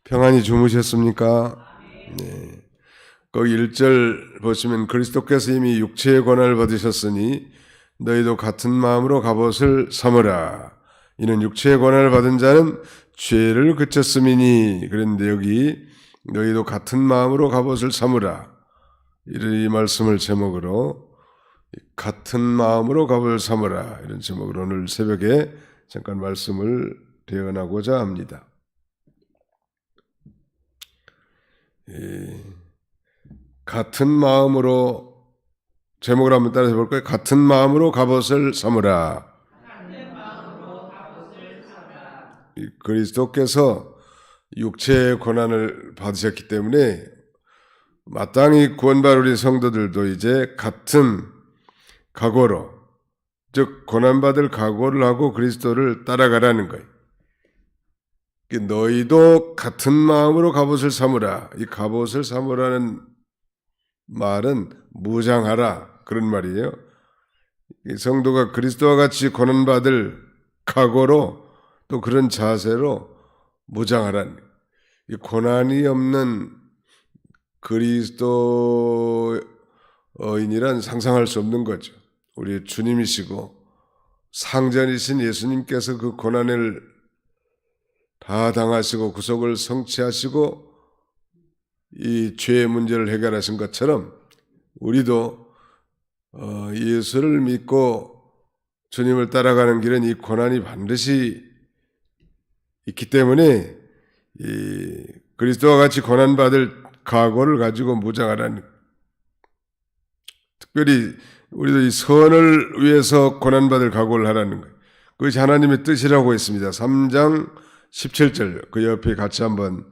평안히 주무셨습니까? 네. 거기 1절 보시면 그리스도께서 이미 육체의 고난을 받으셨으니 너희도 같은 마음으로 갑옷을 삼으라. 이는 육체의 고난을 받은 자는 죄를 그쳤음이니. 그런데 여기 너희도 같은 마음으로 갑옷을 삼으라. 이 말씀을 제목으로 같은 마음으로 갑옷을 삼으라. 이런 제목으로 오늘 새벽에 잠깐 말씀을 대언하고자 합니다. 같은 마음으로 제목을 한번 따라서 볼까요? 같은 마음으로 갑옷을 삼으라. 그리스도께서 육체의 고난을 받으셨기 때문에 마땅히 구원받은 우리 성도들도 이제 같은 각오로, 즉 고난받을 각오를 하고 그리스도를 따라가라는 거예요. 너희도 같은 마음으로 갑옷을 삼으라. 이 갑옷을 삼으라는 말은 무장하라 그런 말이에요. 성도가 그리스도와 같이 고난받을 각오로 또 그런 자세로 무장하라는 거예요. 이 고난이 없는 그리스도인이란 상상할 수 없는 거죠. 우리 주님이시고 상전이신 예수님께서 그 고난을 다 당하시고 구속을 성취하시고 이 죄의 문제를 해결하신 것처럼 우리도 예수를 믿고 주님을 따라가는 길은 이 고난이 반드시 있기 때문에 이 그리스도와 같이 고난받을 각오를 가지고 무장하라는, 특별히 우리도 이 선을 위해서 고난받을 각오를 하라는 거예요. 그것이 하나님의 뜻이라고 했습니다. 3장 17절 그 옆에 같이 한번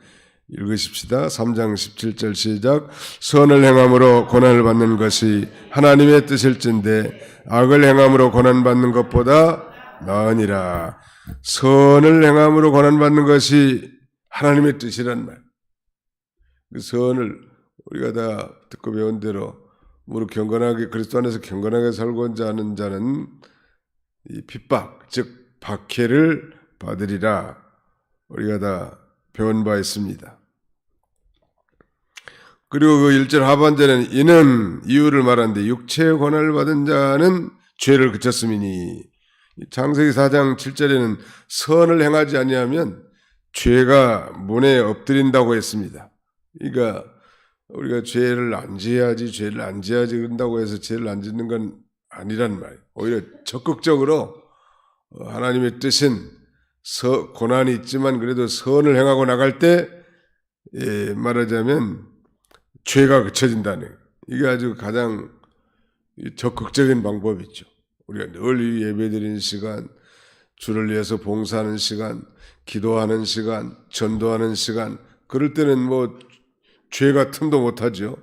읽으십시다. 3장 17절 시작. 선을 행함으로 고난을 받는 것이 하나님의 뜻일진데 악을 행함으로 고난받는 것보다 나으니라. 선을 행함으로 고난받는 것이 하나님의 뜻이란 말. 그 선을 우리가 다 듣고 배운 대로 무릇 경건하게 그리스도 안에서 경건하게 살고자 하는 자는 이 핍박 즉 박해를 받으리라. 우리가 다 배운 바 있습니다. 그리고 그 1절 하반절에는 이는 이유를 말하는데 육체의 고난을 받은 자는 죄를 그쳤음이니. 창세기 4장 7절에는 선을 행하지 아니하면 죄가 문에 엎드린다고 했습니다. 그러니까 우리가 죄를 안 지어야지 그런다고 해서 죄를 안 짓는 건 아니란 말이에요. 오히려 적극적으로 하나님의 뜻은 고난이 있지만 그래도 선을 행하고 나갈 때 말하자면 죄가 그쳐진다는, 이게 아주 가장 적극적인 방법이죠. 우리가 늘 예배드리는 시간, 주를 위해서 봉사하는 시간, 기도하는 시간, 전도하는 시간, 그럴 때는 뭐 죄가 틈도 못하죠.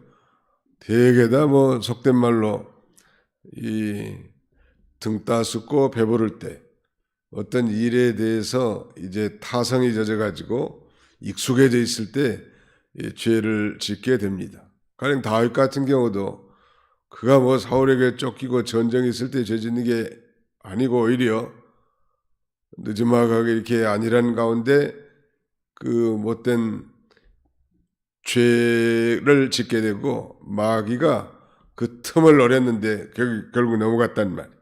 대개 다 뭐 속된 말로 이 등 따숩고 배부를 때 어떤 일에 대해서 이제 타성이 젖어가지고 익숙해져 있을 때 죄를 짓게 됩니다. 가령 다윗 같은 경우도 그가 뭐 사울에게 쫓기고 전쟁이 있을 때 죄 짓는 게 아니고 오히려 늦지막하게 이렇게 안일한 가운데 그 못된 죄를 짓게 되고 마귀가 그 틈을 노렸는데 결국 넘어갔단 말이에요.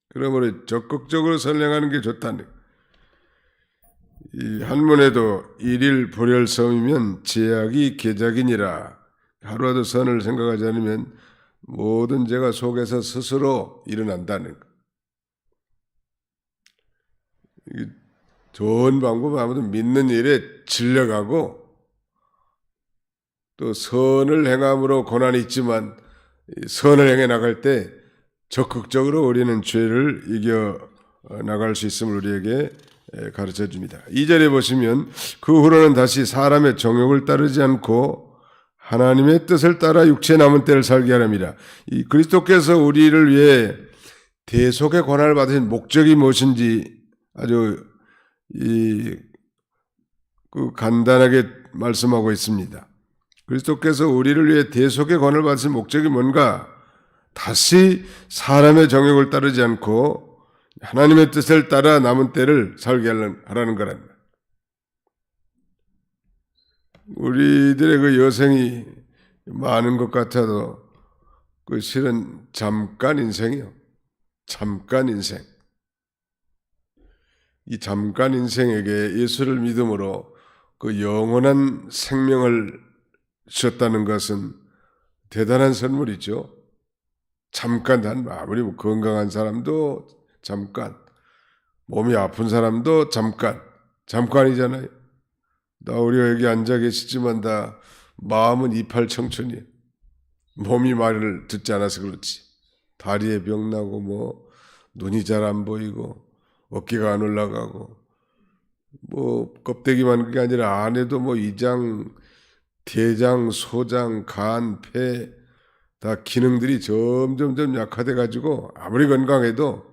그러므로 적극적으로 선행하는 게 좋다는, 이 한문에도 일일 불열섬이면 제약이 계작이니라. 하루라도 선을 생각하지 않으면 모든 죄가 속에서 스스로 일어난다는 것. 좋은 방법은 아무도 믿는 일에 진력하고 또 선을 행함으로 고난이 있지만 선을 행해 나갈 때 적극적으로 우리는 죄를 이겨 나갈 수 있음을 우리에게 가르쳐 줍니다. 2절에 보시면 그 후로는 다시 사람의 정욕을 따르지 않고 하나님의 뜻을 따라 육체에 남은 때를 살게 하랍니다. 이 그리스도께서 우리를 위해 대속의 고난을 받으신 목적이 무엇인지 아주 간단하게 말씀하고 있습니다. 그리스도께서 우리를 위해 대속의 고난을 받으신 목적이 뭔가? 다시 사람의 정욕을 따르지 않고 하나님의 뜻을 따라 남은 때를 살게 하라는 거랍니다. 우리들의 그 여생이 많은 것 같아도 그 실은 잠깐 인생이요. 잠깐 인생. 이 잠깐 인생에게 예수를 믿음으로 그 영원한 생명을 주셨다는 것은 대단한 선물이죠. 잠깐, 아무리 건강한 사람도 잠깐, 몸이 아픈 사람도 잠깐이잖아요. 나 우리가 여기 앉아 계시지만 다 마음은 이팔 청춘이에요. 몸이 말을 듣지 않아서 그렇지. 다리에 병 나고 뭐 눈이 잘 안 보이고 어깨가 안 올라가고 뭐 껍데기만 그게 아니라 안에도 뭐 위장, 대장, 소장, 간, 폐 다 기능들이 점점점 약화돼 가지고 아무리 건강해도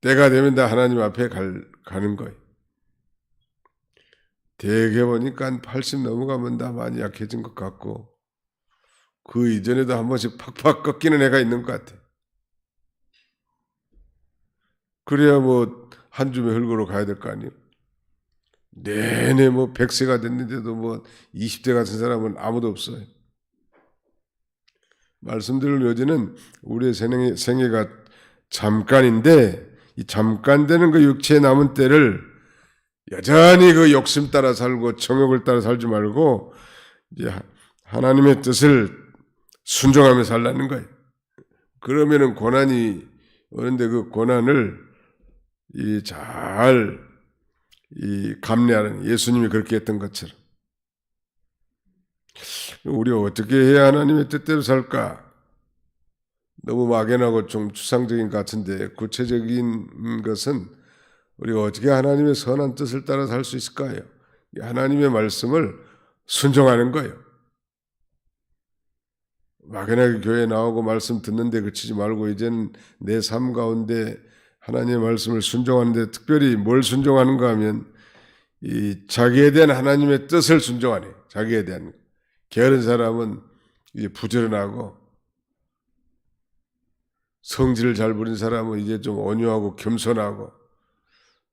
때가 되면 다 하나님 앞에 가는 거예요. 대개 보니까 한 80 넘어가면 다 많이 약해진 것 같고 그 이전에도 한 번씩 팍팍 꺾이는 애가 있는 것 같아. 그래야 뭐 한 줌의 흙으로 가야 될 거 아니에요. 내내 뭐 100세가 됐는데도 뭐 20대 같은 사람은 아무도 없어요. 말씀드릴 여지는 우리의 생애가 잠깐인데 이 잠깐 되는 그 육체에 남은 때를 여전히 그 욕심 따라 살고 정욕을 따라 살지 말고 이제 하나님의 뜻을 순종하며 살라는 거예요. 그러면은 고난이 오는데 그 고난을 잘 감내하는 예수님이 그렇게 했던 것처럼 우리가 어떻게 해야 하나님의 뜻대로 살까? 너무 막연하고 좀 추상적인 것 같은데 구체적인 것은 우리가 어떻게 하나님의 선한 뜻을 따라 살 수 있을까요? 하나님의 말씀을 순종하는 거예요. 막연하게 교회에 나오고 말씀 듣는데 그치지 말고 이제는 내 삶 가운데 하나님의 말씀을 순종하는데 특별히 뭘 순종하는가 하면 이 자기에 대한 하나님의 뜻을 순종하네. 자기에 대한. 게으른 사람은 이제 부지런하고 성질을 잘 부린 사람은 이제 좀 온유하고 겸손하고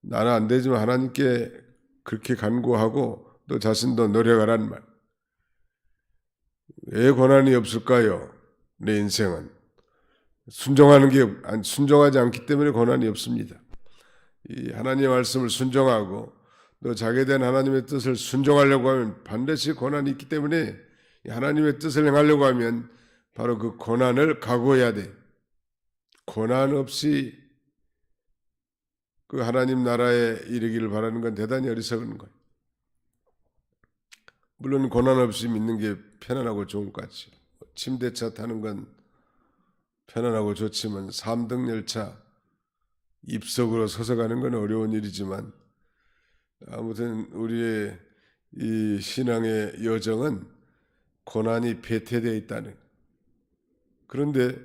나는 안 되지만 하나님께 그렇게 간구하고 또 자신도 노력하라는 말. 왜 고난이 없을까요? 내 인생은. 순종하지 않기 때문에 고난이 없습니다. 이 하나님의 말씀을 순종하고 또 자기에 대한 하나님의 뜻을 순종하려고 하면 반드시 고난이 있기 때문에 하나님의 뜻을 행하려고 하면 바로 그 고난을 각오해야 돼. 고난 없이 그 하나님 나라에 이르기를 바라는 건 대단히 어리석은 거예요. 물론 고난 없이 믿는 게 편안하고 좋은 것 같죠. 침대차 타는 건 편안하고 좋지만 3등 열차 입석으로 서서 가는 건 어려운 일이지만 아무튼 우리의 이 신앙의 여정은 고난이 배태되어 있다는. 그런데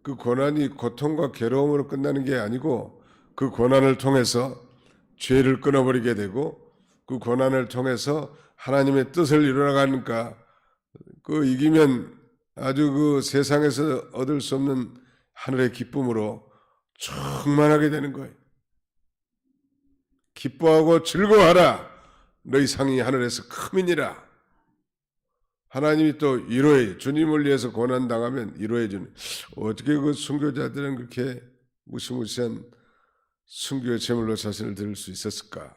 그 고난이 고통과 괴로움으로 끝나는 게 아니고 그 고난을 통해서 죄를 끊어버리게 되고 그 고난을 통해서 하나님의 뜻을 이루어가니까 그 이기면 아주 그 세상에서 얻을 수 없는 하늘의 기쁨으로 충만하게 되는 거예요. 기뻐하고 즐거워하라. 너희 상이 하늘에서 크민이라. 하나님이 또 위로해. 주님을 위해서 고난당하면 위로해 주는. 어떻게 그 순교자들은 그렇게 무시무시한 순교의 제물로 자신을 드릴 수 있었을까?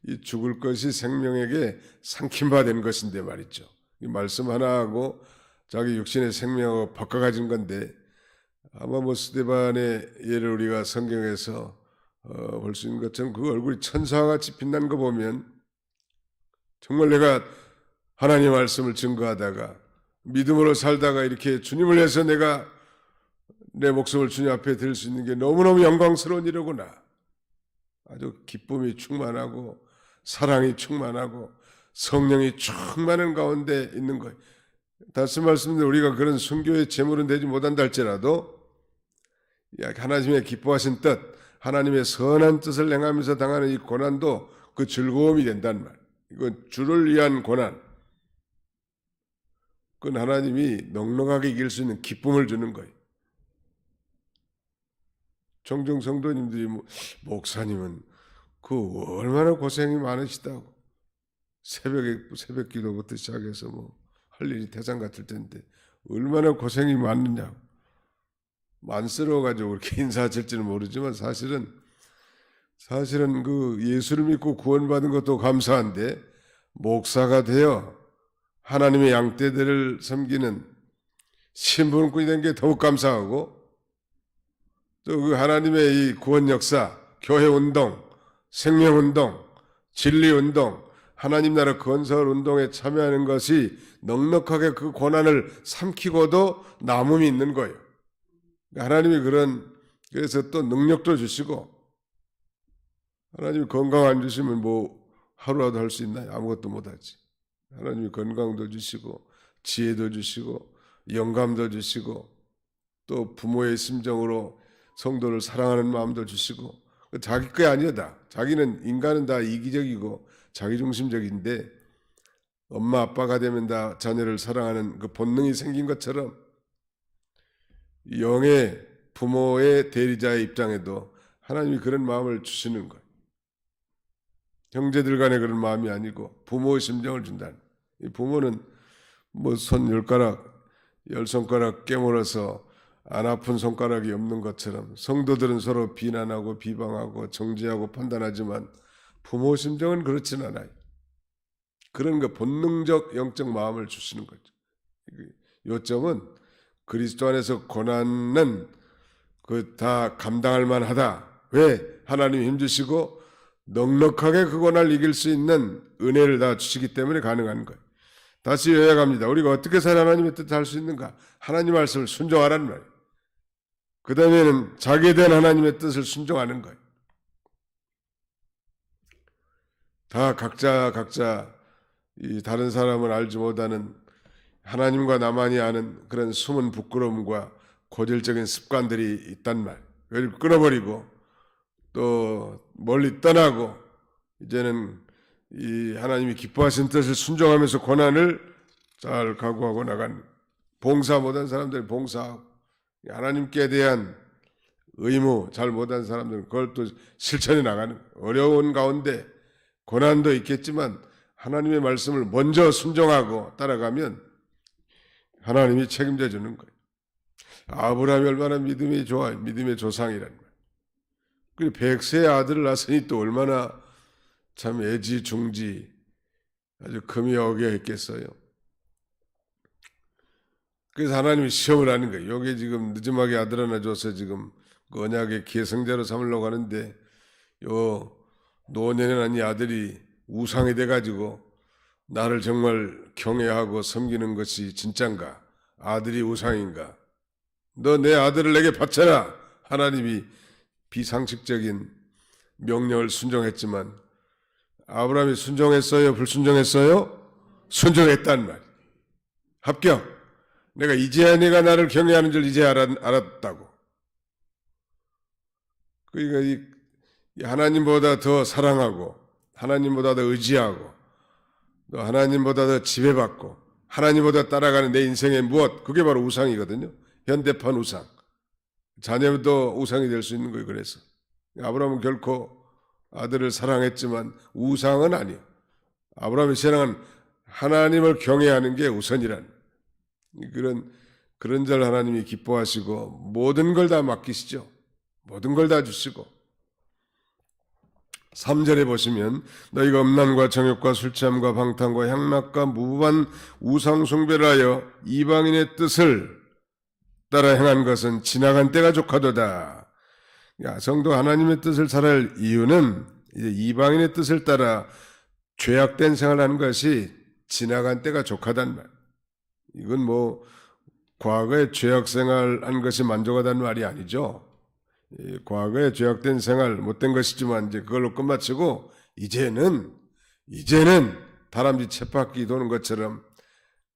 이 죽을 것이 생명에게 삼킨 바 된 것인데 말이죠. 이 말씀 하나하고 자기 육신의 생명하고 바꿔가진 건데 아마 뭐 스데반의 예를 우리가 성경에서 볼 수 있는 것처럼 그 얼굴이 천사와 같이 빛난 거 보면 정말 내가 하나님의 말씀을 증거하다가 믿음으로 살다가 이렇게 주님을 위해서 내가 내 목숨을 주님 앞에 드릴 수 있는 게 너무너무 영광스러운 일이구나. 아주 기쁨이 충만하고 사랑이 충만하고 성령이 충만한 가운데 있는 거예요. 다시 말씀드리면 우리가 그런 순교의 제물은 되지 못한다 할지라도 하나님의 기뻐하신 뜻, 하나님의 선한 뜻을 행하면서 당하는 이 고난도 그 즐거움이 된다는 말. 이건 주를 위한 고난. 그건 하나님이 넉넉하게 이길 수 있는 기쁨을 주는 거예요. 종종 성도님들이 목사님은 그 얼마나 고생이 많으시다고. 새벽 기도부터 시작해서 뭐 할 일이 태산 같을 텐데 얼마나 고생이 많느냐고. 만스러워가지고 그렇게 인사하실지는 모르지만 사실은 그 예수를 믿고 구원받은 것도 감사한데 목사가 되어 하나님의 양떼들을 섬기는 신분꾼이 된 게 더욱 감사하고, 또 그 하나님의 이 구원 역사, 교회 운동, 생명 운동, 진리 운동, 하나님 나라 건설 운동에 참여하는 것이 넉넉하게 그 고난을 삼키고도 남음이 있는 거예요. 하나님이 그래서 또 능력도 주시고, 하나님이 건강 안 주시면 뭐 하루라도 할 수 있나요? 아무것도 못하지. 하나님이 건강도 주시고 지혜도 주시고 영감도 주시고 또 부모의 심정으로 성도를 사랑하는 마음도 주시고, 자기 게 아니다. 자기는 인간은 다 이기적이고 자기중심적인데 엄마 아빠가 되면 다 자녀를 사랑하는 그 본능이 생긴 것처럼 영의 부모의 대리자의 입장에도 하나님이 그런 마음을 주시는 거예요. 형제들 간에 그런 마음이 아니고 부모의 심정을 준다는. 이 부모는 뭐 손 10가락, 10손가락 깨물어서 안 아픈 손가락이 없는 것처럼 성도들은 서로 비난하고 비방하고 정죄하고 판단하지만 부모 심정은 그렇진 않아요. 그런 그 본능적 영적 마음을 주시는 거죠. 요점은 그리스도 안에서 고난은 그 다 감당할 만하다. 왜? 하나님이 힘주시고 넉넉하게 그 고난을 이길 수 있는 은혜를 다 주시기 때문에 가능한 거예요. 다시 요약합니다. 우리가 어떻게 해서 하나님의 뜻을 할 수 있는가? 하나님 말씀을 순종하라는 말이에요. 그 다음에는 자기에 대한 하나님의 뜻을 순종하는 거예요. 다 각자 이 다른 사람을 알지 못하는 하나님과 나만이 아는 그런 숨은 부끄러움과 고질적인 습관들이 있단 말. 그걸 끊어버리고 또 멀리 떠나고 이제는 이 하나님이 기뻐하신 뜻을 순종하면서 고난을 잘 각오하고 나간, 봉사 못한 사람들 봉사하고, 하나님께 대한 의무 잘 못한 사람들은 그걸 또 실천해 나가는, 어려운 가운데 고난도 있겠지만 하나님의 말씀을 먼저 순종하고 따라가면 하나님이 책임져 주는 거예요. 아브라함이 얼마나 믿음이 좋아요. 믿음의 조상이란 말이에요. 그리고 100세의 아들을 낳았으니 또 얼마나 참 애지중지 아주 금이 어겨 했겠어요. 그래서 하나님이 시험을 하는 거예요. 여기 지금 늦음하게 아들 하나 줘서 지금 그 언약의 계승자로 삼으려고 하는데 요 노년에 난 이 아들이 우상이 돼가지고 나를 정말 경외하고 섬기는 것이 진짠가? 아들이 우상인가? 너 내 아들을 내게 바쳐라! 하나님이 비상식적인 명령을 순종했지만 아브라함이 순종했어요? 불순종했어요? 순종했단 말이에요. 합격! 내가 이제야 네가 나를 경외하는 줄 이제 알았다고. 그러니까 이 하나님보다 더 사랑하고 하나님보다 더 의지하고 또 하나님보다 더 지배받고 하나님보다 따라가는 내 인생의 무엇, 그게 바로 우상이거든요. 현대판 우상. 자녀도 우상이 될 수 있는 거예요. 그래서 아브라함은 결코 아들을 사랑했지만 우상은 아니에요. 아브라함의 신앙은 하나님을 경외하는 게 우선이란, 그런 절 하나님이 기뻐하시고 모든 걸 다 맡기시죠. 모든 걸 다 주시고 3절에 보시면 너희가 음란과 정욕과 술취함과 방탕과 향락과 무부한 우상 숭배를 하여 이방인의 뜻을 따라 행한 것은 지나간 때가 족하도다. 성도 하나님의 뜻을 살할 이유는 이제 이방인의 뜻을 따라 죄악된 생활을 하는 것이 지나간 때가 족하단 말. 이건 뭐 과거에 죄악 생활한 것이 만족하다는 말이 아니죠. 과거에 죄악된 생활 못된 것이지만 이제 그걸로 끝마치고 이제는 다람쥐 쳇바퀴 도는 것처럼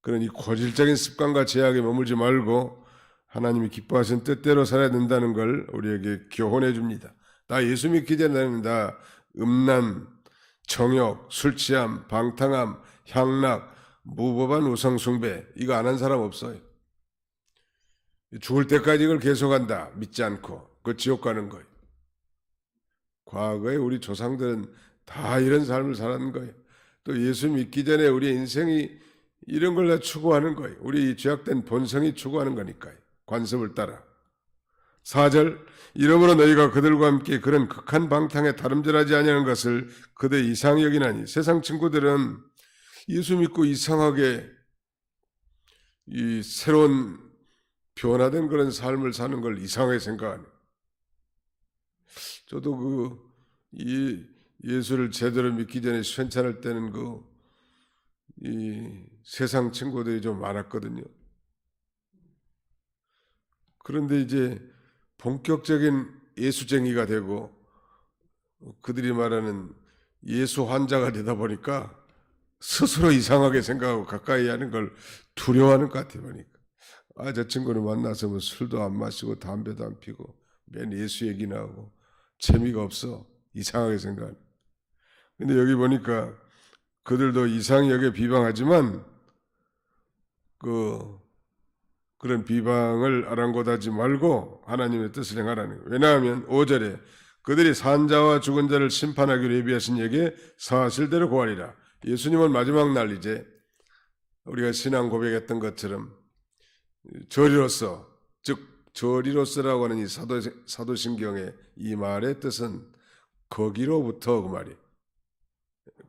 그런 이 고질적인 습관과 제약에 머물지 말고 하나님이 기뻐하신 뜻대로 살아야 된다는 걸 우리에게 교훈해 줍니다. 나 예수 믿기 전에는 다 음란, 정욕, 술취함, 방탕함, 향락, 무법한 우상숭배 이거 안 한 사람 없어요. 죽을 때까지 이걸 계속한다. 믿지 않고 그 지옥 가는 거예요. 과거에 우리 조상들은 다 이런 삶을 살았는 거예요. 또 예수 믿기 전에 우리의 인생이 이런 걸 다 추구하는 거예요. 우리 죄악된 본성이 추구하는 거니까요. 관습을 따라. 4절, 이러므로 너희가 그들과 함께 그런 극한 방탕에 다름질하지 아니하는 것을 그들 이상히 여기나니. 세상 친구들은 예수 믿고 이상하게 이 새로운 변화된 그런 삶을 사는 걸 이상하게 생각하는. 저도 이 예수를 제대로 믿기 전에 시원찮을 때는 이 세상 친구들이 좀 많았거든요. 그런데 이제 본격적인 예수쟁이가 되고 그들이 말하는 예수 환자가 되다 보니까 스스로 이상하게 생각하고 가까이 하는 걸 두려워하는 것 같아요. 보니까 저 친구를 만나서 뭐 술도 안 마시고 담배도 안 피고 맨 예수 얘기나 하고 재미가 없어. 이상하게 생각하는. 근데 여기 보니까 그들도 이상히 여겨 비방하지만 그런 비방을 아랑곳하지 말고 하나님의 뜻을 행하라는 거예요. 왜냐하면 5절에 그들이 산자와 죽은 자를 심판하기로 예비하신 이에게 사실대로 고하리라. 예수님은 마지막 날 이제 우리가 신앙 고백했던 것처럼 저리로서, 즉 저리로서라고 하는 이 사도신경의 이 말의 뜻은 거기로부터 그 말이에요.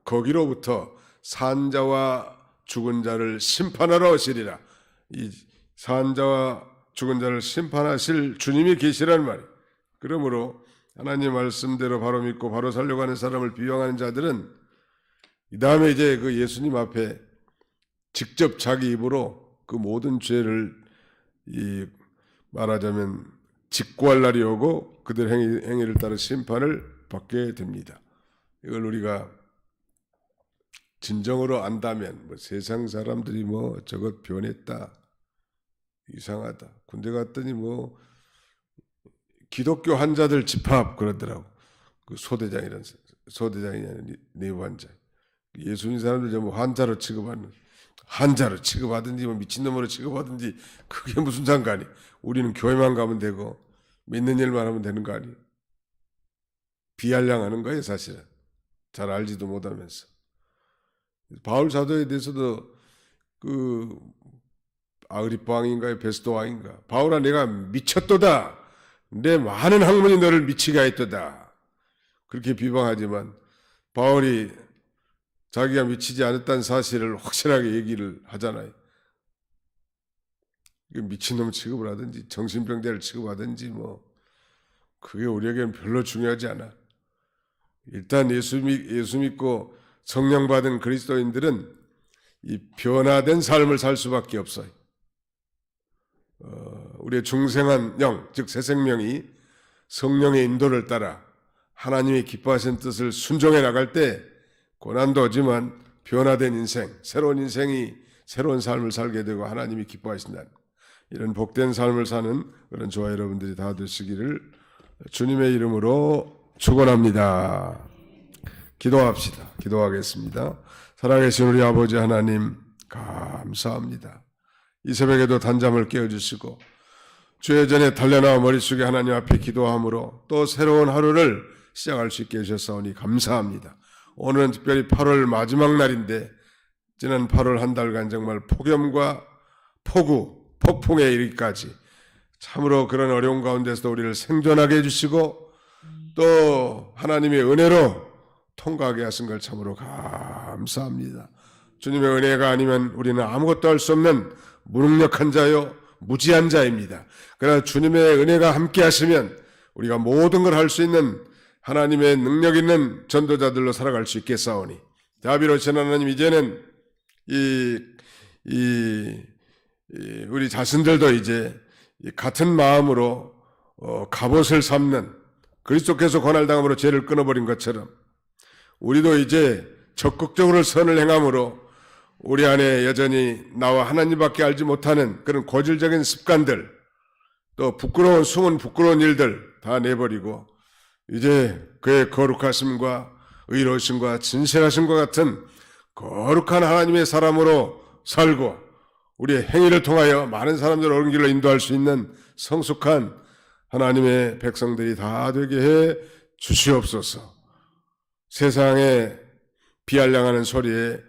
거기로부터 산자와 죽은 자를 심판하러 오시리라. 이 산자와 죽은 자를 심판하실 주님이 계시라는 말이에요. 그러므로 하나님 말씀대로 바로 믿고 바로 살려고 하는 사람을 비방하는 자들은 이 다음에 이제 그 예수님 앞에 직접 자기 입으로 그 모든 죄를 말하자면 직구할 날이 오고 그들 행위를 따라 심판을 받게 됩니다. 이걸 우리가 진정으로 안다면 세상 사람들이 저것 변했다, 이상하다, 군대 갔더니 기독교 환자들 집합 그러더라고. 그 소대장이 아니라 내부 환자. 예수 믿는 사람들 전부 환자로 취급하든지 미친놈으로 취급하든지 그게 무슨 상관이. 우리는 교회만 가면 되고 믿는 일만 하면 되는 거 아니에요. 비아냥하는 거예요. 사실은 잘 알지도 못하면서. 바울 사도에 대해서도 아그리파 왕인가요? 베스도 왕인가? 바울아, 내가 미쳤도다. 내 많은 학문이 너를 미치게 하였도다. 그렇게 비방하지만 바울이 자기가 미치지 않았다는 사실을 확실하게 얘기를 하잖아요. 미친놈 취급을 하든지 정신병자를 취급하든지 그게 우리에게는 별로 중요하지 않아. 일단 예수 믿고 성령 받은 그리스도인들은 이 변화된 삶을 살 수밖에 없어요. 우리의 중생한 영, 즉 새 생명이 성령의 인도를 따라 하나님이 기뻐하신 뜻을 순종해 나갈 때 고난도 오지만 변화된 인생, 새로운 인생이 새로운 삶을 살게 되고 하나님이 기뻐하신다는 이런 복된 삶을 사는 그런 저와 여러분들이 다 되시기를 주님의 이름으로 축원합니다. 기도합시다. 기도하겠습니다. 살아계신 우리 아버지 하나님 감사합니다. 이 새벽에도 단잠을 깨워주시고 주의 전에 달려나와 머릿속에 하나님 앞에 기도함으로 또 새로운 하루를 시작할 수 있게 해주셨사오니 감사합니다. 오늘은 특별히 8월 마지막 날인데 지난 8월 한 달간 정말 폭염과 폭우, 폭풍에 이르기까지 참으로 그런 어려운 가운데서도 우리를 생존하게 해주시고 또 하나님의 은혜로 통과하게 하신 걸 참으로 감사합니다. 주님의 은혜가 아니면 우리는 아무것도 할 수 없는 무능력한 자요 무지한 자입니다. 그러나 주님의 은혜가 함께 하시면 우리가 모든 걸 할 수 있는 하나님의 능력 있는 전도자들로 살아갈 수 있겠사오니 자비로우신 하나님, 이제는 우리 자신들도 이제 같은 마음으로 갑옷을 삼는 그리스도께서 고난당함으로 죄를 끊어버린 것처럼 우리도 이제 적극적으로 선을 행함으로 우리 안에 여전히 나와 하나님밖에 알지 못하는 그런 고질적인 습관들, 또 숨은 부끄러운 일들 다 내버리고 이제 그의 거룩하심과 의로우심과 진실하심과 같은 거룩한 하나님의 사람으로 살고 우리의 행위를 통하여 많은 사람들을 옳은 길로 인도할 수 있는 성숙한 하나님의 백성들이 다 되게 해 주시옵소서. 세상에 비알량하는 소리에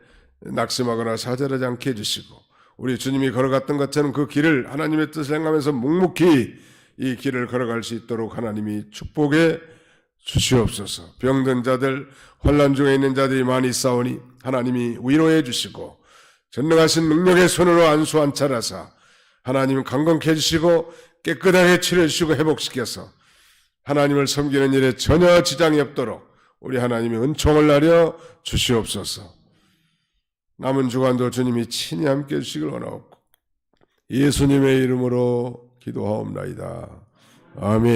낙심하거나 사절하지 않게 해주시고, 우리 주님이 걸어갔던 것처럼 그 길을 하나님의 뜻을 행하면서 묵묵히 이 길을 걸어갈 수 있도록 하나님이 축복해 주시옵소서. 병든 자들, 환난 중에 있는 자들이 많이 싸우니 하나님이 위로해 주시고, 전능하신 능력의 손으로 안수 안찰하사 하나님 강건케 해주시고 깨끗하게 치료해 주시고 회복시켜서 하나님을 섬기는 일에 전혀 지장이 없도록 우리 하나님이 은총을 나려 주시옵소서. 남은 주간도 주님이 친히 함께 해주시길 원하옵고 예수님의 이름으로 기도하옵나이다. 아멘.